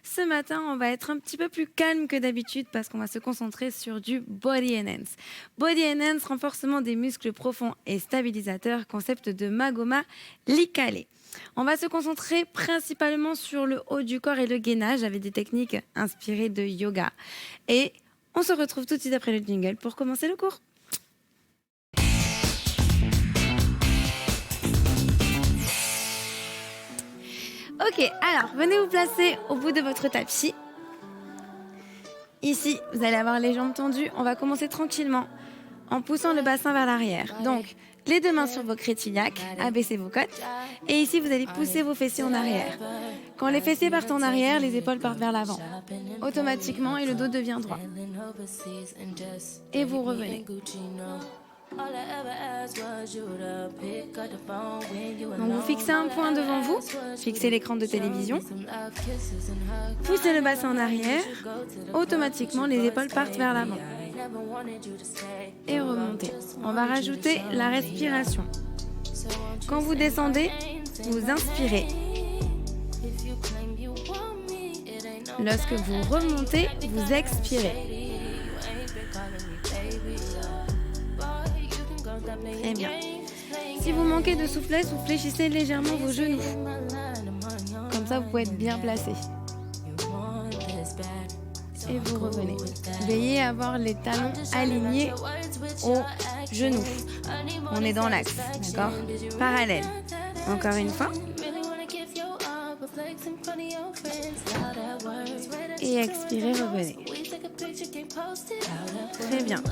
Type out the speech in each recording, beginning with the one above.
Ce matin, on va être un petit peu plus calme que d'habitude parce qu'on va se concentrer sur du Body Enhance. Body Enhance, renforcement des muscles profonds et stabilisateur, concept de Magoma Likale. On va se concentrer principalement sur le haut du corps et le gainage avec des techniques inspirées de yoga. Et on se retrouve tout de suite après le jingle pour commencer le cours. Ok, alors venez vous placer au bout de votre tapis. Ici, vous allez avoir les jambes tendues. On va commencer tranquillement en poussant le bassin vers l'arrière. Donc, les deux mains sur vos crétillacs, abaissez vos côtes. Et ici, vous allez pousser vos fessiers en arrière. Quand les fessiers partent en arrière, les épaules partent vers l'avant. Automatiquement, et le dos devient droit. Et vous revenez. Donc vous fixez un point devant vous, fixez l'écran de télévision, poussez le bassin en arrière, automatiquement les épaules partent vers l'avant et remontez. On va rajouter la respiration. Quand vous descendez, vous inspirez. Lorsque vous remontez, vous expirez. Très bien. Si vous manquez de souplesse, vous fléchissez légèrement vos genoux. Comme ça, vous pouvez être bien placé. Et vous revenez. Veillez à avoir les talons alignés aux genoux. On est dans l'axe, d'accord? Parallèle. Encore une fois. Et expirez, revenez. Très bien.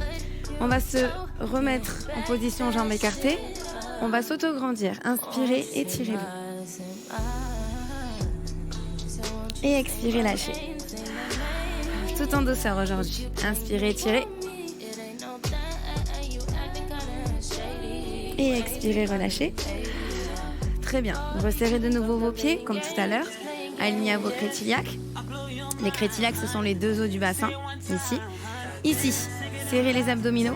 On va se remettre en position jambes écartées. On va s'auto-grandir. Inspirez, étirez-vous. Et expirez, lâchez. Tout en douceur aujourd'hui. Inspirez, étirez. Et expirez, relâchez. Très bien. Resserrez de nouveau vos pieds, comme tout à l'heure. Alignez à vos crétillacs. Les crétillacs, ce sont les deux os du bassin. Ici. Ici. Serrez les abdominaux.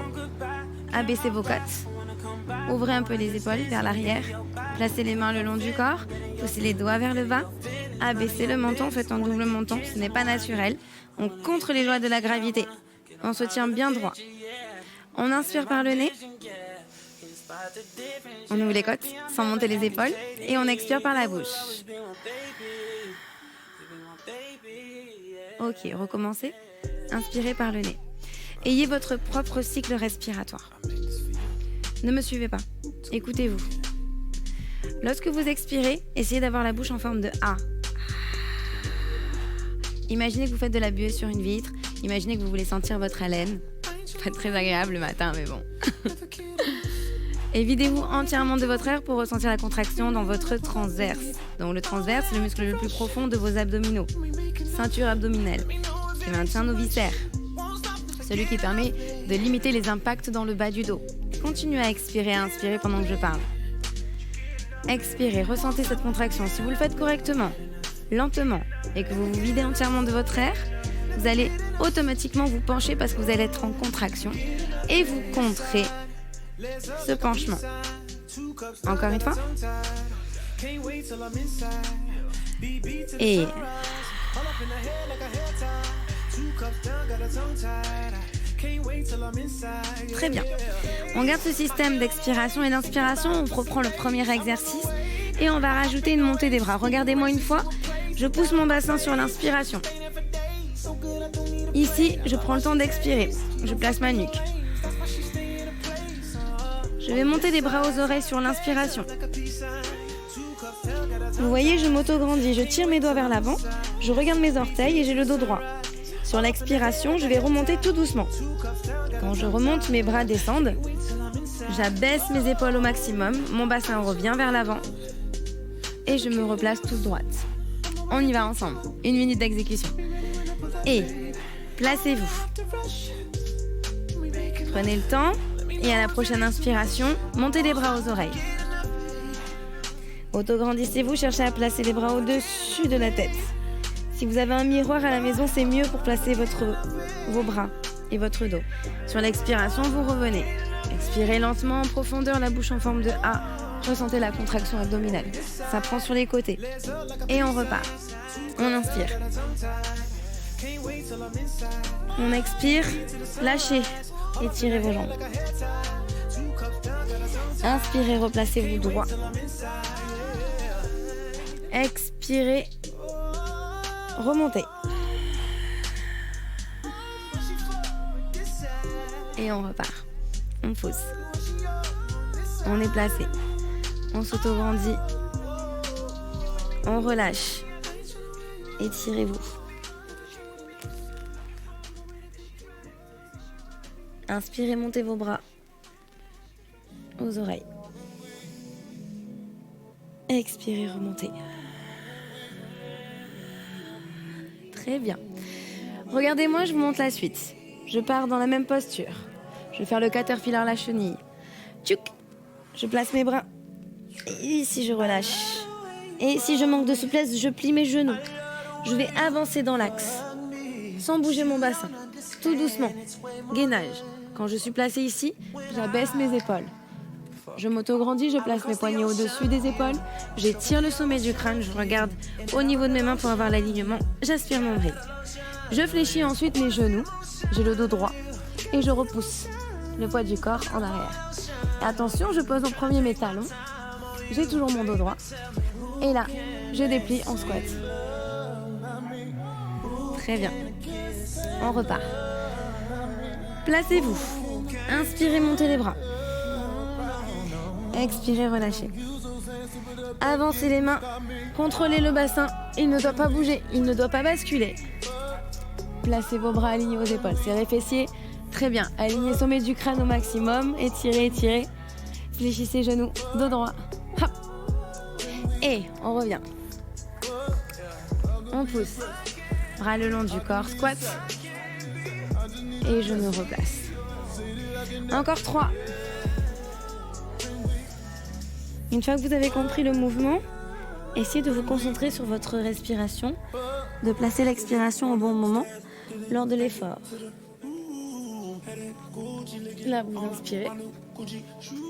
Abaissez vos côtes. Ouvrez un peu les épaules vers l'arrière. Placez les mains le long du corps. Poussez les doigts vers le bas. Abaissez le menton. Faites un double menton. Ce n'est pas naturel. On contre les lois de la gravité. On se tient bien droit. On inspire par le nez. On ouvre les côtes sans monter les épaules. Et on expire par la bouche. Ok, recommencez. Inspirez par le nez. Ayez votre propre cycle respiratoire. Ne me suivez pas. Écoutez-vous. Lorsque vous expirez, essayez d'avoir la bouche en forme de A. Imaginez que vous faites de la buée sur une vitre. Imaginez que vous voulez sentir votre haleine. Pas très agréable le matin, mais bon. Et videz-vous entièrement de votre air pour ressentir la contraction dans votre transverse. Donc le transverse, c'est le muscle le plus profond de vos abdominaux. Ceinture abdominale, qui maintient nos viscères. Celui qui permet de limiter les impacts dans le bas du dos. Continuez à expirer et à inspirer pendant que je parle. Expirez, ressentez cette contraction. Si vous le faites correctement, lentement, et que vous vous videz entièrement de votre air, vous allez automatiquement vous pencher parce que vous allez être en contraction et vous contrez ce penchement. Encore une fois. Et très bien. On garde ce système d'expiration et d'inspiration. On reprend le premier exercice et on va rajouter une montée des bras. Regardez-moi une fois. Je pousse mon bassin sur l'inspiration. Ici, je prends le temps d'expirer. Je place ma nuque. Je vais monter des bras aux oreilles sur l'inspiration. Vous voyez, je m'auto-grandis. Je tire mes doigts vers l'avant. Je regarde mes orteils et j'ai le dos droit. Sur l'expiration, je vais remonter tout doucement. Quand je remonte, mes bras descendent. J'abaisse mes épaules au maximum. Mon bassin revient vers l'avant. Et je me replace toute droite. On y va ensemble. 1 minute d'exécution. Et placez-vous. Prenez le temps. Et à la prochaine inspiration, montez les bras aux oreilles. Autograndissez-vous, cherchez à placer les bras au-dessus de la tête. Si vous avez un miroir à la maison, c'est mieux pour placer vos bras et votre dos. Sur l'expiration, vous revenez. Expirez lentement en profondeur, la bouche en forme de A. Ressentez la contraction abdominale. Ça prend sur les côtés. Et on repart. On inspire. On expire. Lâchez. Étirez vos jambes. Inspirez, replacez-vous droit. Expirez. Remontez. Et on repart. On pousse. On est placé. On s'auto-grandit. On relâche. Étirez-vous. Inspirez, montez vos bras aux oreilles. Expirez, remontez. Très bien. Regardez-moi, je vous montre la suite. Je pars dans la même posture. Je vais faire le caterpillar, la chenille. Tchouk. Je place mes bras. Et ici, je relâche. Et si je manque de souplesse, je plie mes genoux. Je vais avancer dans l'axe, sans bouger mon bassin. Tout doucement. Gainage. Quand je suis placée ici, j'abaisse mes épaules. Je m'auto-grandis, je place mes poignets au-dessus des épaules. J'étire le sommet du crâne, je regarde au niveau de mes mains pour avoir l'alignement. J'aspire mon nombril. Je fléchis ensuite mes genoux. J'ai le dos droit. Et je repousse le poids du corps en arrière. Et attention, je pose en premier mes talons. J'ai toujours mon dos droit. Et là, je déplie en squat. Très bien. On repart. Placez-vous. Inspirez, montez les bras. Expirez, relâchez. Avancez les mains. Contrôlez le bassin. Il ne doit pas bouger. Il ne doit pas basculer. Placez vos bras alignés aux épaules. Serrez fessiers. Très bien. Alignez sommet du crâne au maximum. Étirez, étirez. Fléchissez genoux. Dos droit. Hop. Et on revient. On pousse. Bras le long du corps. Squat. Et je me replace. Encore 3. Une fois que vous avez compris le mouvement, essayez de vous concentrer sur votre respiration, de placer l'expiration au bon moment lors de l'effort. Là, vous inspirez.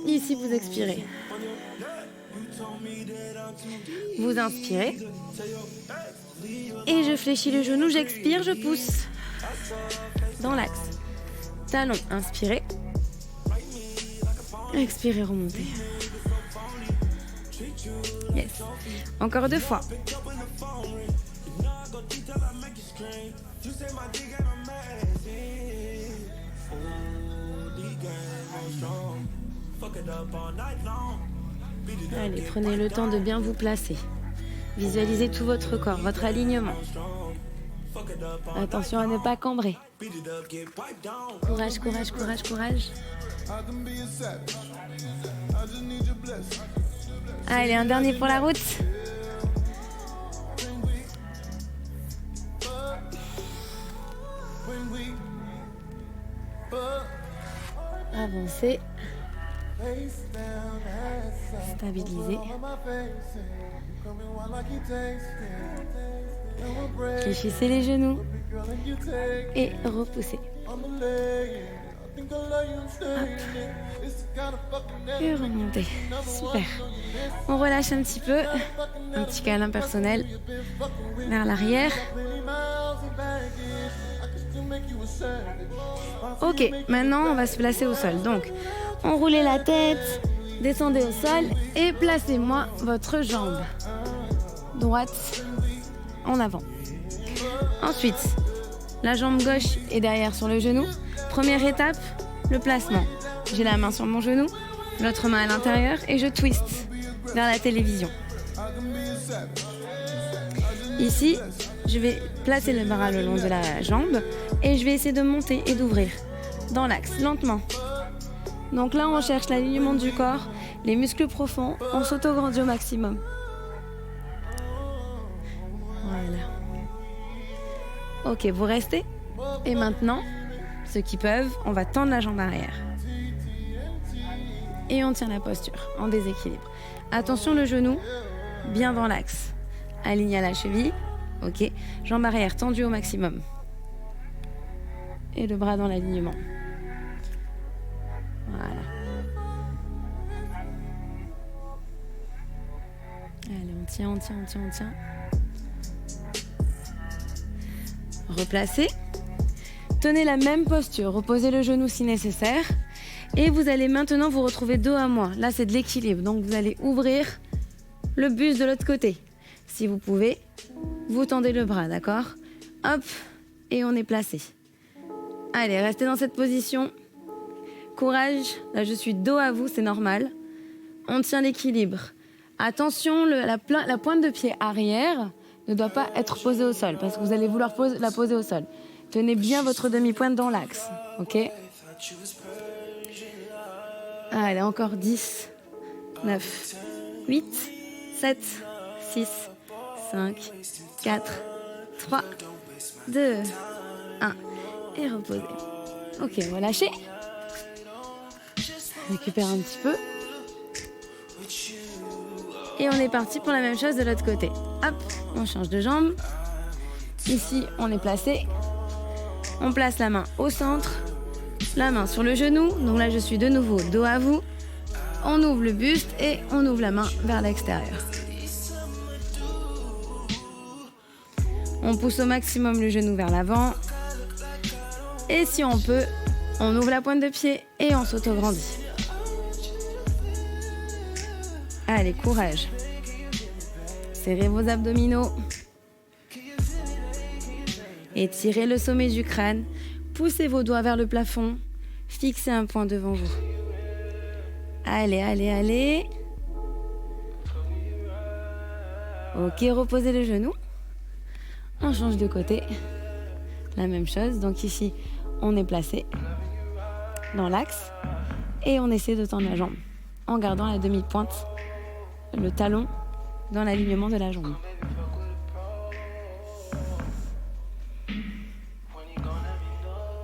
Ici, vous expirez. Vous inspirez. Et je fléchis le genou, j'expire, je pousse. Dans l'axe. Talon, inspirez. Expirez, remontez. Yes. Encore 2 fois. Allez, prenez le temps de bien vous placer. Visualisez tout votre corps, votre alignement. Attention à ne pas cambrer. Courage, courage, courage, courage. Allez, un dernier pour la route. Avancez. Stabilisez. Fléchissez les genoux. Et repoussez. Hop. Et remontez. Super. On relâche un petit peu. Un petit câlin personnel vers l'arrière. Ok, maintenant on va se placer au sol. Donc, enroulez la tête, descendez au sol et placez-moi votre jambe droite en avant. Ensuite, la jambe gauche est derrière sur le genou. Première étape, le placement. J'ai la main sur mon genou, l'autre main à l'intérieur et je twist vers la télévision. Ici, je vais placer le bras le long de la jambe et je vais essayer de monter et d'ouvrir dans l'axe, lentement. Donc là, on cherche l'alignement du corps, les muscles profonds, on s'auto-grandit au maximum. Voilà. Ok, vous restez. Et maintenant, ceux qui peuvent, on va tendre la jambe arrière. Et on tient la posture en déséquilibre. Attention le genou, bien dans l'axe. Aligné à la cheville. Ok, jambe arrière tendue au maximum. Et le bras dans l'alignement. Voilà. tient, on tient, on tient, on tient. Replacez. Tenez la même posture, reposez le genou si nécessaire. Et vous allez maintenant vous retrouver dos à moi. Là, c'est de l'équilibre. Donc, vous allez ouvrir le buste de l'autre côté. Si vous pouvez, vous tendez le bras, d'accord? Hop, et on est placé. Allez, restez dans cette position. Courage. Là, je suis dos à vous, c'est normal. On tient l'équilibre. Attention, la pointe de pied arrière ne doit pas être posée au sol parce que vous allez vouloir la poser au sol. Tenez bien votre demi-pointe dans l'axe, ok? Allez, encore 10, 9, 8, 7, 6, 5, 4, 3, 2, 1. Et reposez. Ok, relâchez. Récupère un petit peu. Et on est parti pour la même chose de l'autre côté. Hop, on change de jambe. Ici, on est placé. On place la main au centre. La main sur le genou. Donc là, je suis de nouveau dos à vous. On ouvre le buste et on ouvre la main vers l'extérieur. On pousse au maximum le genou vers l'avant. Et si on peut, on ouvre la pointe de pied et on s'auto-grandit. Allez, courage. Serrez vos abdominaux. Étirez le sommet du crâne. Poussez vos doigts vers le plafond. Fixez un point devant vous. Allez, allez, allez. Ok, reposez le genou. On change de côté. La même chose. Donc ici, on est placé dans l'axe. Et on essaie de tendre la jambe en gardant la demi-pointe, le talon dans l'alignement de la jambe.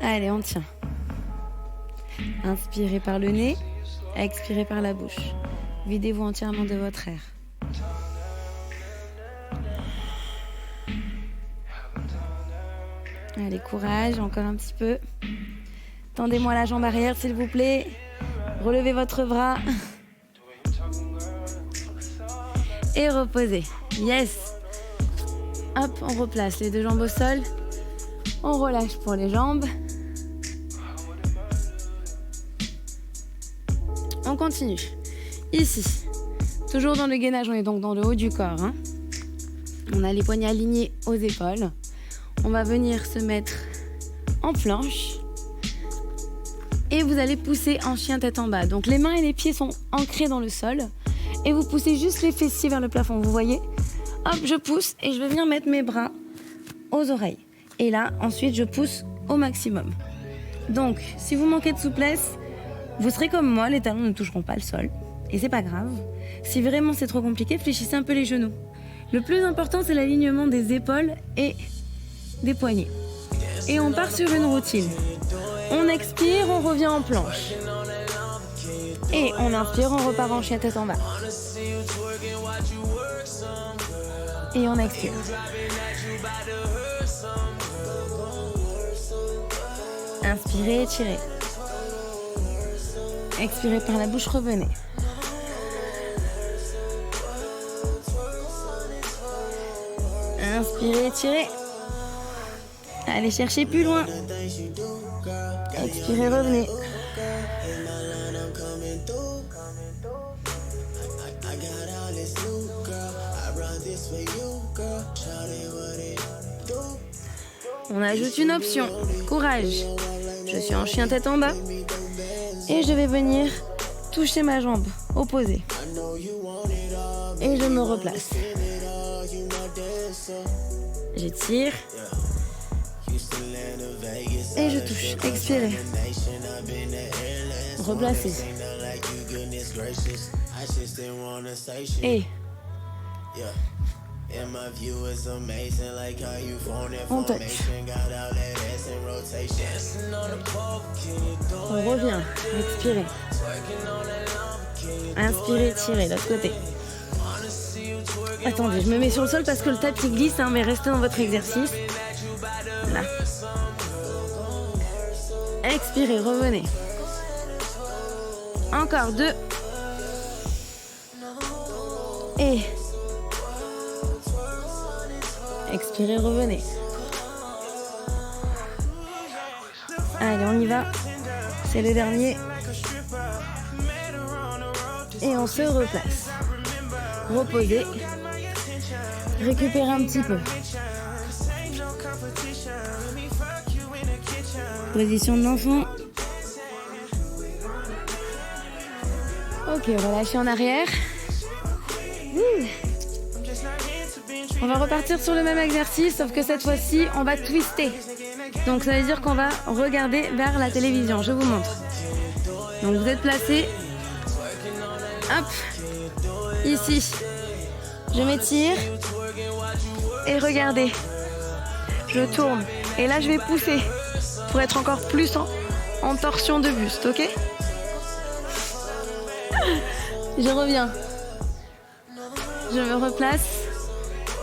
Allez, on tient. Inspirez par le nez, expirez par la bouche. Videz-vous entièrement de votre air. Allez, courage, encore un petit peu. Tendez-moi la jambe arrière, s'il vous plaît. Relevez votre bras. Et reposez. Yes. Hop, on replace les deux jambes au sol. On relâche pour les jambes. On continue. Ici, toujours dans le gainage, on est donc dans le haut du corps. Hein. On a les poignets alignés aux épaules. On va venir se mettre en planche. Et vous allez pousser en chien tête en bas. Donc les mains et les pieds sont ancrés dans le sol. Et vous poussez juste les fessiers vers le plafond, vous voyez? Hop, je pousse et je vais venir mettre mes bras aux oreilles. Et là, ensuite, je pousse au maximum. Donc, si vous manquez de souplesse, vous serez comme moi, les talons ne toucheront pas le sol. Et c'est pas grave. Si vraiment c'est trop compliqué, fléchissez un peu les genoux. Le plus important, c'est l'alignement des épaules et des poignets. Et on part sur une routine. On expire, on revient en planche. Et on inspire, on repart en chien tête en bas. Et on expire. Inspirez, étirez. Expirez par la bouche, revenez. Inspirez, étirez. Allez chercher plus loin. Expirez, revenez. On ajoute une option. Courage. Je suis en chien tête en bas. Et je vais venir toucher ma jambe opposée. Et je me replace. J'étire. Et je touche. Expirez. Replacez. Et on touche. On revient. Expirez. Inspirez, tirez, l'autre côté. Attendez, je me mets sur le sol parce que le tapis glisse, hein, mais restez dans votre exercice. Là. Expirez, revenez. Encore 2. Et Expirez, revenez. Allez, on y va. C'est le dernier. Et on se replace. Reposez. Récupérez un petit peu. Position de l'enfant. Ok, relâchez en arrière. On va repartir sur le même exercice, sauf que cette fois-ci, on va twister. Donc ça veut dire qu'on va regarder vers la télévision. Je vous montre. Donc vous êtes placé. Hop. Ici. Je m'étire. Et regardez. Je tourne. Et là, je vais pousser pour être encore plus en torsion de buste, ok ? Je reviens. Je me replace.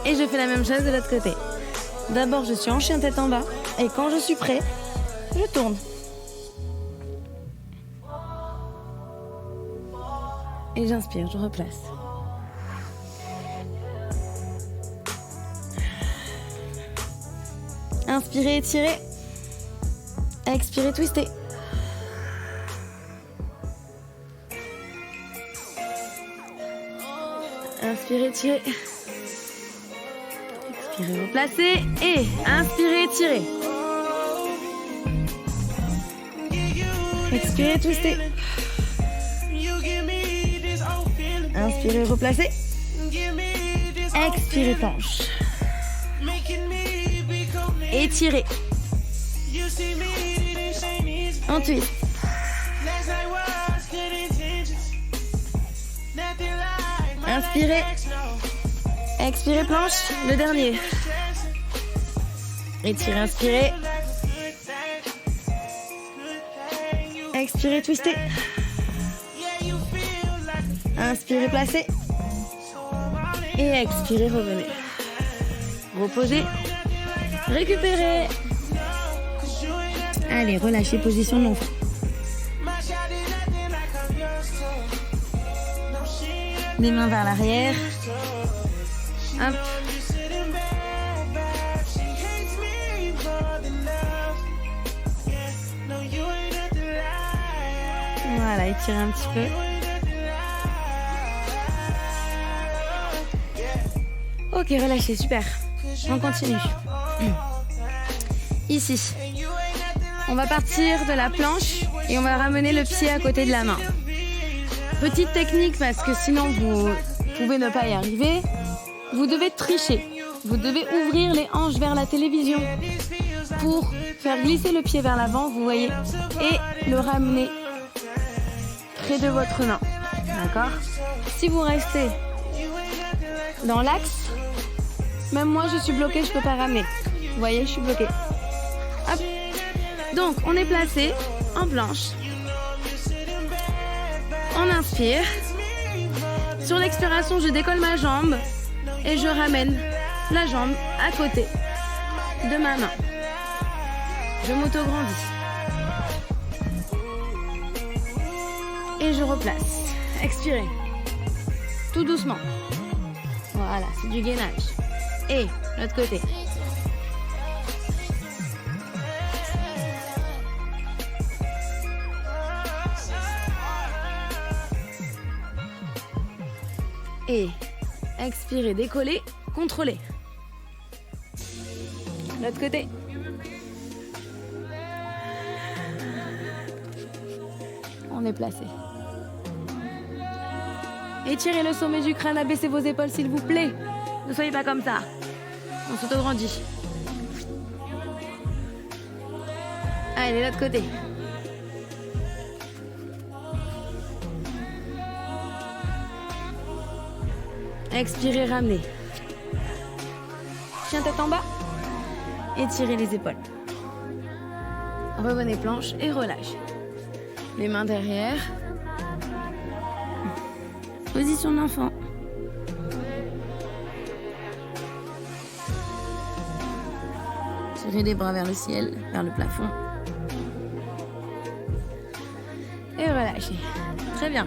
Et je fais la même chose de l'autre côté. D'abord, je suis en chien tête en bas. Et quand je suis prêt, je tourne. Et j'inspire, je replace. Inspirez, étirez. Expirez, twistez. Inspirez, étirez. Expirez, replacez. Et inspirez, étirez. Expirez, twistez. Inspirez, replacez. Expirez, planche. Étirez. En twist. Inspirez. Expirez, planche. Le dernier. Étirez, inspirez. Expirez, twistez. Inspirez, placez. Et expirez, revenez. Reposez. Récupérez. Allez, relâchez, position de l'enfant. Les mains vers l'arrière. Hop. Voilà, étirez un petit peu. Ok, relâchez, super. On continue. Ici. On va partir de la planche et on va ramener le pied à côté de la main. Petite technique parce que sinon vous pouvez ne pas y arriver. Vous devez tricher. Vous devez ouvrir les hanches vers la télévision pour faire glisser le pied vers l'avant, vous voyez, et le ramener près de votre main. D'accord ? Si vous restez dans l'axe, même moi je suis bloquée, je ne peux pas ramener. Vous voyez, je suis bloquée. Hop. Donc, on est placé en planche. On inspire. Sur l'expiration, je décolle ma jambe et je ramène la jambe à côté de ma main. Je m'auto-grandis. Et je replace. Expirez. Tout doucement. Voilà, c'est du gainage. Et l'autre côté. Et expirez, décollez, contrôlez. L'autre côté. On est placé. Étirez le sommet du crâne, abaissez vos épaules s'il vous plaît. Ne soyez pas comme ça. On s'auto-grandit. Allez, l'autre côté. Expirez, ramenez. Chien tête en bas. Étirez les épaules. Revenez planche et relâchez. Les mains derrière. Position de l'enfant. Tirez les bras vers le ciel, vers le plafond. Et relâchez. Très bien.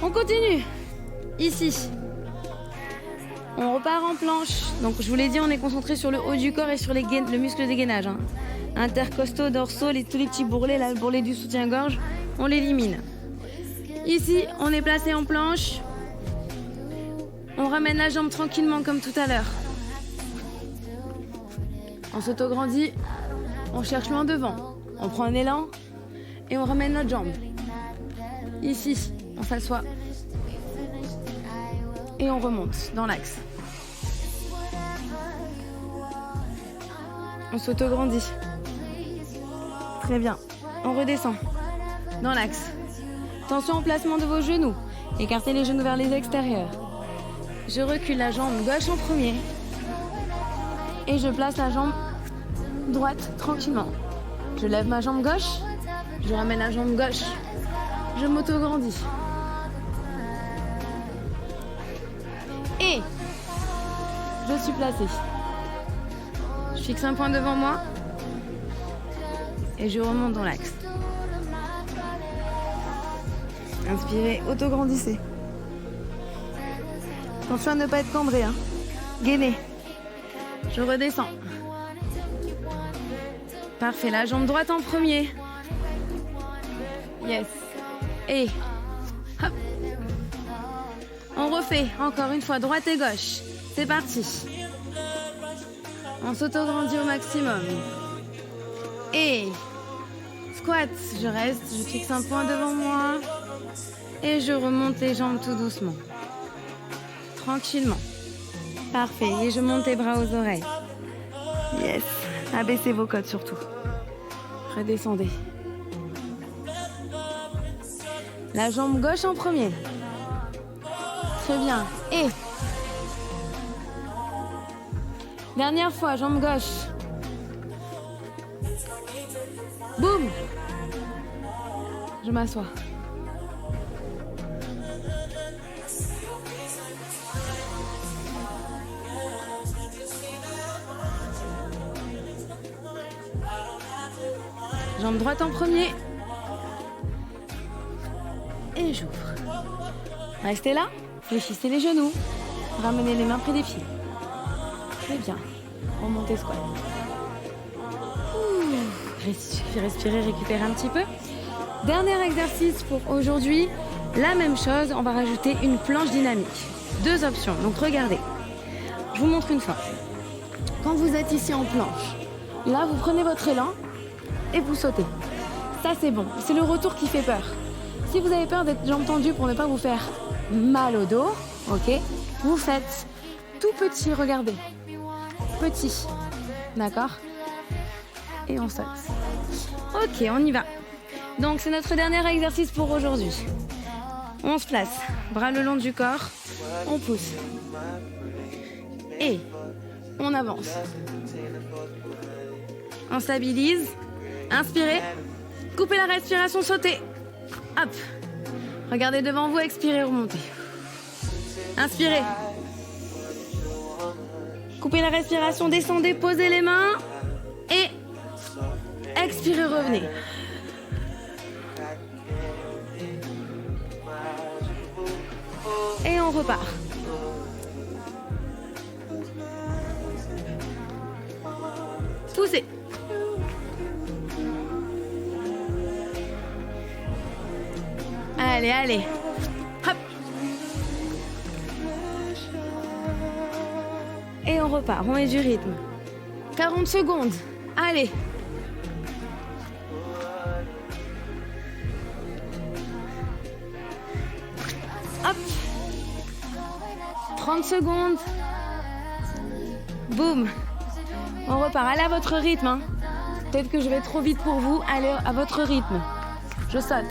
On continue. Ici. On repart en planche. Donc je vous l'ai dit, on est concentré sur le haut du corps et sur le muscle des gainages. Hein. Intercostaux, dorsaux, tous les petits bourrelets, là, le bourrelet du soutien-gorge, on l'élimine. Ici, on est placé en planche. On ramène la jambe tranquillement comme tout à l'heure. On s'autograndit, on cherche loin devant. On prend un élan et on ramène notre jambe. Ici, on s'assoit. Et on remonte dans l'axe. On s'autograndit. Très bien. On redescend dans l'axe. Attention au placement de vos genoux. Écartez les genoux vers les extérieurs. Je recule la jambe gauche en premier. Et je place la jambe droite tranquillement. Je lève ma jambe gauche. Je ramène la jambe gauche. Je m'autograndis. Et je suis placée. Je fixe un point devant moi. Et je remonte dans l'axe. Inspirez, autograndissez. Attention à ne pas être cambré. Hein. Gainez. Je redescends. Parfait, la jambe droite en premier. Yes. Et hop. On refait encore une fois droite et gauche. C'est parti. On s'autograndit au maximum. Et squat, je reste, je fixe un point devant moi. Et je remonte les jambes tout doucement. Tranquillement. Parfait. Et je monte les bras aux oreilles. Yes. Abaissez vos côtes surtout. Redescendez. La jambe gauche en premier. Très bien. Et dernière fois, jambe gauche. Boum. Je m'assois. Jambe droite en premier. Et j'ouvre. Restez là. Fléchissez les genoux. Ramenez les mains près des pieds. Très bien. Remontez squat. Respirez, récupérez un petit peu. Dernier exercice pour aujourd'hui. La même chose, on va rajouter une planche dynamique. 2 options. Donc regardez. Je vous montre une fois. Quand vous êtes ici en planche, là vous prenez votre élan et vous sautez. Ça c'est bon. C'est le retour qui fait peur. Si vous avez peur d'être jambes tendues pour ne pas vous faire mal au dos, ok, vous faites tout petit, regardez. Petit. D'accord? Et on saute. Ok, on y va. Donc c'est notre dernier exercice pour aujourd'hui. On se place, bras le long du corps, on pousse. Et on avance. On stabilise. Inspirez. Coupez la respiration, sautez. Hop. Regardez devant vous, expirez, remontez. Inspirez. Coupez la respiration, descendez, posez les mains. Et expirez, revenez. Et on repart. Poussez. Allez, allez. Hop. Et on repart, on met du rythme. 40 secondes. Allez. Hop. 30 secondes. Boum. On repart. Allez à votre rythme. Hein. Peut-être que je vais trop vite pour vous. Allez à votre rythme. Je saute.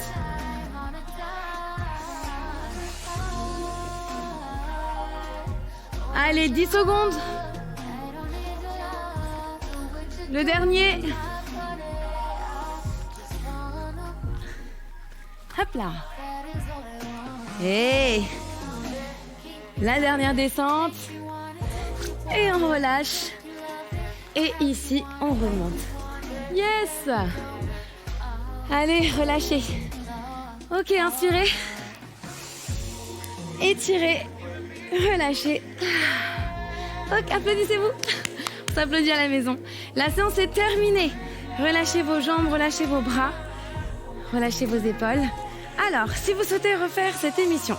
Allez, 10 secondes. Le dernier. Hop là. Et la dernière descente. Et on relâche. Et ici, on remonte. Yes. Allez, relâchez. Ok, inspirez. Étirez. relâchez. Ok, applaudissez-vous. On s'applaudit à la maison. La séance est terminée. Relâchez vos jambes, relâchez vos bras, relâchez vos épaules. Alors, si vous souhaitez refaire cette émission,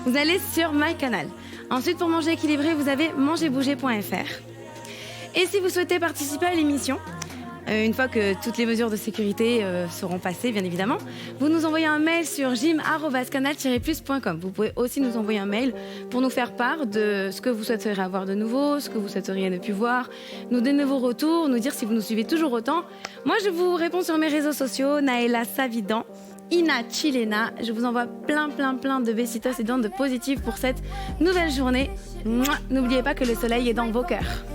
vous allez sur MyCanal. Ensuite, pour manger équilibré, vous avez mangerbouger.fr. Et si vous souhaitez participer à l'émission, une fois que toutes les mesures de sécurité seront passées, bien évidemment, vous nous envoyez un mail sur gym@canal-plus.com. Vous pouvez aussi nous envoyer un mail pour nous faire part de ce que vous souhaiteriez avoir de nouveau, ce que vous souhaiteriez ne plus voir, nous donner vos retours, nous dire si vous nous suivez toujours autant. Moi, je vous réponds sur mes réseaux sociaux, Naëla Savidan, Ina Chilena. Je vous envoie plein de besitos et d'ondes positives pour cette nouvelle journée. Mouah. N'oubliez pas que le soleil est dans vos cœurs.